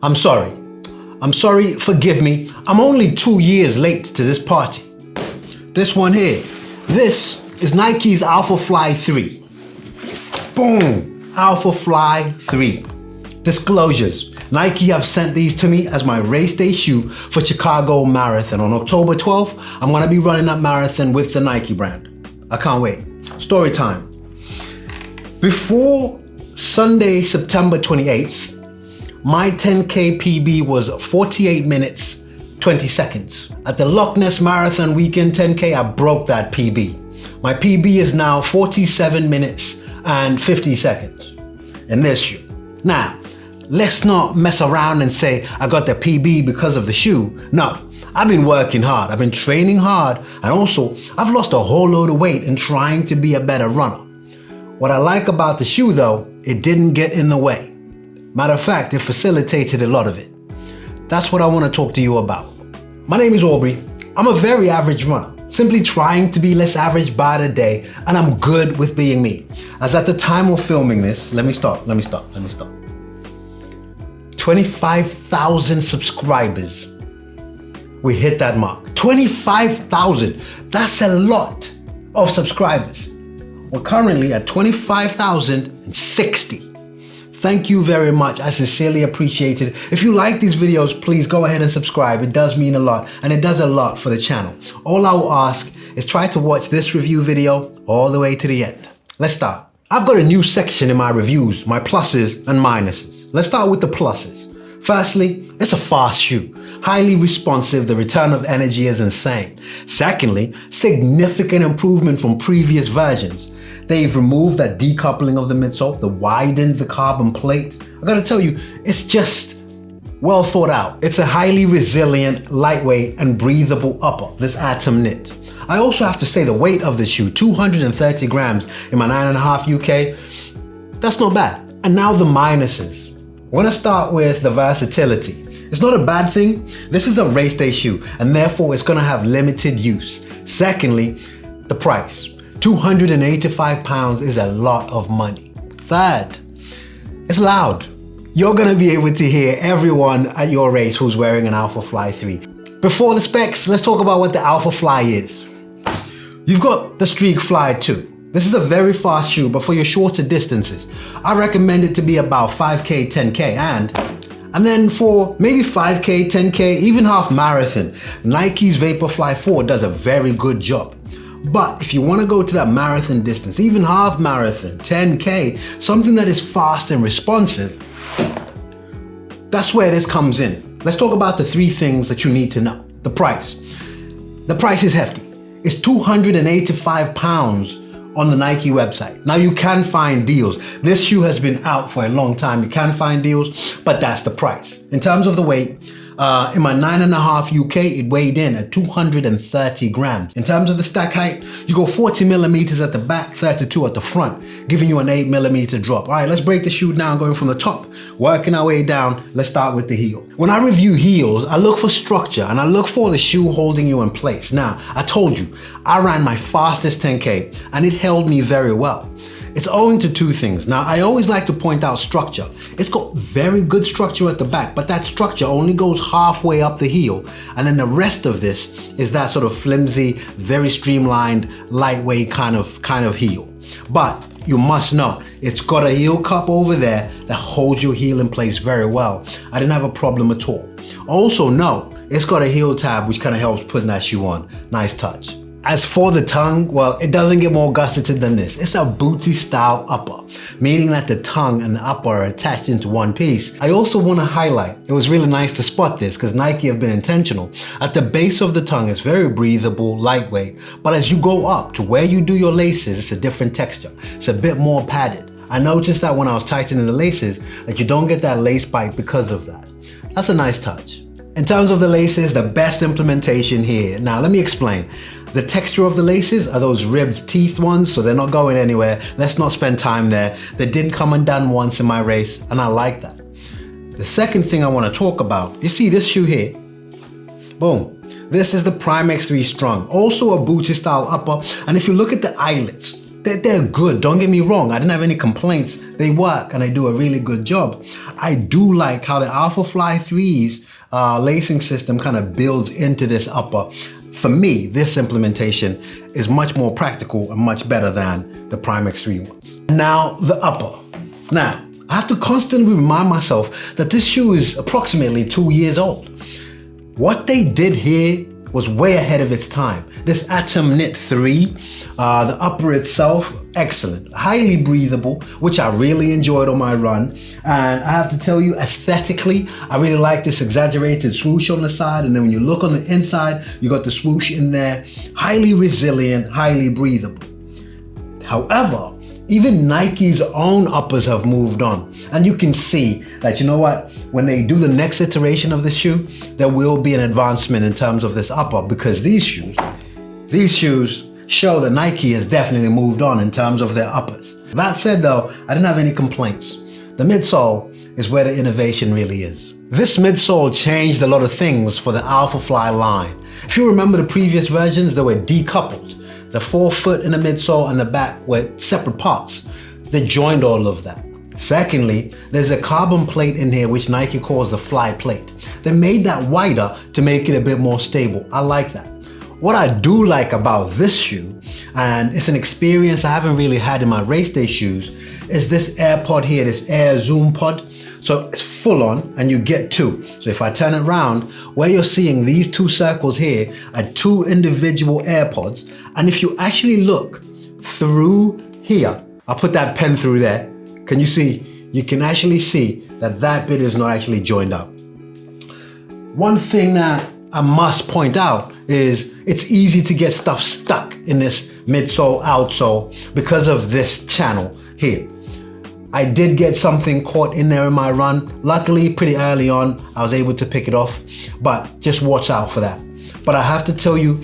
I'm sorry, forgive me. I'm only 2 years late to this party. This one here. This is Nike's Alphafly 3. Boom, Alphafly 3. Disclosures. Nike have sent these to me as my race day shoe for Chicago Marathon. On October 12th, I'm gonna be running that marathon with the Nike brand. I can't wait. Story time. Before Sunday, September 28th, my 10K PB was 48 minutes, 20 seconds. At the Loch Ness Marathon Weekend 10K, I broke that PB. My PB is now 47 minutes and 50 seconds in this shoe. Now, let's not mess around and say I got the PB because of the shoe. No, I've been working hard. I've been training hard. And also, I've lost a whole load of weight in trying to be a better runner. What I like about the shoe though, it didn't get in the way. Matter of fact, it facilitated a lot of it. That's what I want to talk to you about. My name is Aubrey. I'm a very average runner, simply trying to be less average by the day, and I'm good with being me. As at the time of filming this, let me stop. 25,000 subscribers. We hit that mark. 25,000. That's a lot of subscribers. We're currently at 25,060. Thank you very much. I sincerely appreciate it. If you like these videos, please go ahead and subscribe. It does mean a lot, and it does a lot for the channel. All I will ask is try to watch this review video all the way to the end. Let's start. I've got a new section in my reviews, my pluses and minuses. Let's start with the pluses. Firstly, it's a fast shoe. Highly responsive, the return of energy is insane. Secondly, significant improvement from previous versions. They've removed that decoupling of the midsole, they widened the carbon plate. I gotta tell you, it's just well thought out. It's a highly resilient, lightweight, and breathable upper, this Atomknit. I also have to say the weight of the shoe, 230 grams in my 9.5 UK, that's not bad. And now the minuses. I wanna start with the versatility. It's not a bad thing. This is a race day shoe, and therefore it's gonna have limited use. Secondly, the price. £285 is a lot of money. Third, it's loud. You're gonna be able to hear everyone at your race who's wearing an Alphafly 3. Before the specs, let's talk about what the Alphafly is. You've got the Streak Fly 2. This is a very fast shoe, but for your shorter distances, I recommend it to be about 5K, 10K, and then for maybe 5K, 10K, even half marathon, Nike's Vaporfly 4 does a very good job. But if you want to go to that marathon distance, even half marathon, 10K, something that is fast and responsive, that's where this comes in. Let's talk about the 3 things that you need to know. The price. The price is hefty. It's £285 on the Nike website. Now you can find deals. This shoe has been out for a long time. You can find deals, but that's the price. In terms of the weight, in my 9.5 UK, it weighed in at 230 grams. In terms of the stack height, you go 40 millimeters at the back, 32 at the front, giving you an 8 millimeter drop. All right, let's break the shoe down, going from the top, working our way down. Let's start with the heel. When I review heels, I look for structure and I look for the shoe holding you in place. Now, I told you, I ran my fastest 10K and it held me very well. It's owing to 2 things. Now, I always like to point out structure. It's got very good structure at the back, but that structure only goes halfway up the heel. And then the rest of this is that sort of flimsy, very streamlined, lightweight kind of heel. But you must know, it's got a heel cup over there that holds your heel in place very well. I didn't have a problem at all. Also know, it's got a heel tab which kind of helps putting that shoe on. Nice touch. As for the tongue, well, it doesn't get more gusseted than this. It's a booty style upper, meaning that the tongue and the upper are attached into one piece. I also want to highlight, it was really nice to spot this because Nike have been intentional. At the base of the tongue, it's very breathable, lightweight, but as you go up to where you do your laces, it's a different texture. It's a bit more padded. I noticed that when I was tightening the laces, that you don't get that lace bite because of that. That's a nice touch. In terms of the laces, the best implementation here. Now, let me explain. The texture of the laces are those ribbed teeth ones, so they're not going anywhere. Let's not spend time there. They didn't come undone once in my race, and I like that. The second thing I want to talk about, you see this shoe here? Boom. This is the Prime X3 Strung, also a booty style upper, and if you look at the eyelets, They're good, don't get me wrong. I didn't have any complaints. They work and they do a really good job. I do like how the Alphafly 3's lacing system kind of builds into this upper. For me, this implementation is much more practical and much better than the Prime X3 ones. Now, the upper. Now, I have to constantly remind myself that this shoe is approximately 2 years old. What they did here was way ahead of its time. This Atomknit 3, the upper itself, excellent, highly breathable, which I really enjoyed on my run. And I have to tell you, aesthetically, I really like this exaggerated swoosh on the side. And then when you look on the inside, you got the swoosh in there. Highly resilient, highly breathable. However, even Nike's own uppers have moved on. And you can see that, you know what, when they do the next iteration of this shoe, there will be an advancement in terms of this upper, because these shoes show that Nike has definitely moved on in terms of their uppers. That said though, I didn't have any complaints. The midsole is where the innovation really is. This midsole changed a lot of things for the Alphafly line. If you remember the previous versions, they were decoupled. The forefoot in the midsole and the back were separate parts. They joined all of that. Secondly, there's a carbon plate in here which Nike calls the Flyplate. They made that wider to make it a bit more stable. I like that. What I do like about this shoe, and it's an experience I haven't really had in my race day shoes, is this air pod here, this air zoom pod. So it's full on and you get two. So if I turn it around, where you're seeing these two circles here are two individual AirPods. And if you actually look through here, I'll put that pen through there. Can you see? You can actually see that that bit is not actually joined up. One thing that I must point out is it's easy to get stuff stuck in this midsole, outsole because of this channel here. I did get something caught in there in my run. Luckily, pretty early on, I was able to pick it off, but just watch out for that. But I have to tell you,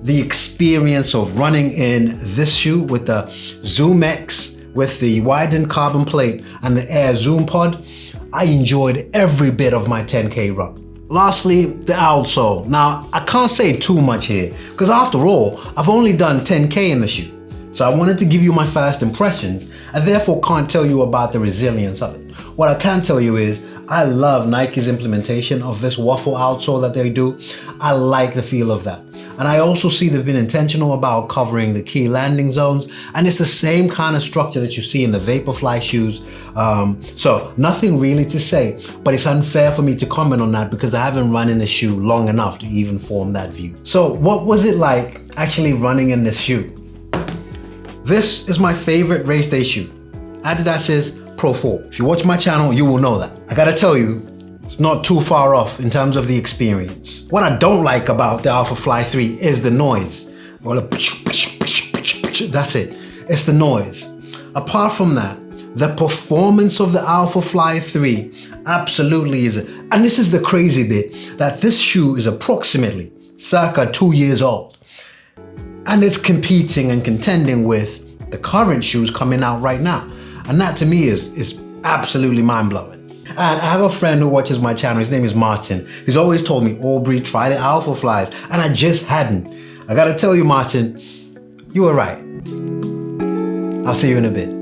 the experience of running in this shoe with the ZoomX, with the widened carbon plate and the Air Zoom Pod, I enjoyed every bit of my 10K run. Lastly, the outsole. Now, I can't say too much here, because after all, I've only done 10K in the shoe. So I wanted to give you my first impressions. I therefore can't tell you about the resilience of it. What I can tell you is I love Nike's implementation of this waffle outsole that they do. I like the feel of that. And I also see they've been intentional about covering the key landing zones. And it's the same kind of structure that you see in the Vaporfly shoes. So nothing really to say, but it's unfair for me to comment on that because I haven't run in the shoe long enough to even form that view. So what was it like actually running in this shoe? This is my favorite race day shoe. Adidas's Pro 4. If you watch my channel, you will know that. I gotta tell you, it's not too far off in terms of the experience. What I don't like about the Alphafly 3 is the noise. Well, that's it. It's the noise. Apart from that, the performance of the Alphafly 3 absolutely is. And this is the crazy bit, that this shoe is approximately circa 2 years old. And it's competing and contending with the current shoes coming out right now. And that to me is absolutely mind-blowing. And I have a friend who watches my channel, his name is Martin. He's always told me, Aubrey, try the Alphaflys, and I just hadn't. I gotta tell you, Martin, you were right. I'll see you in a bit.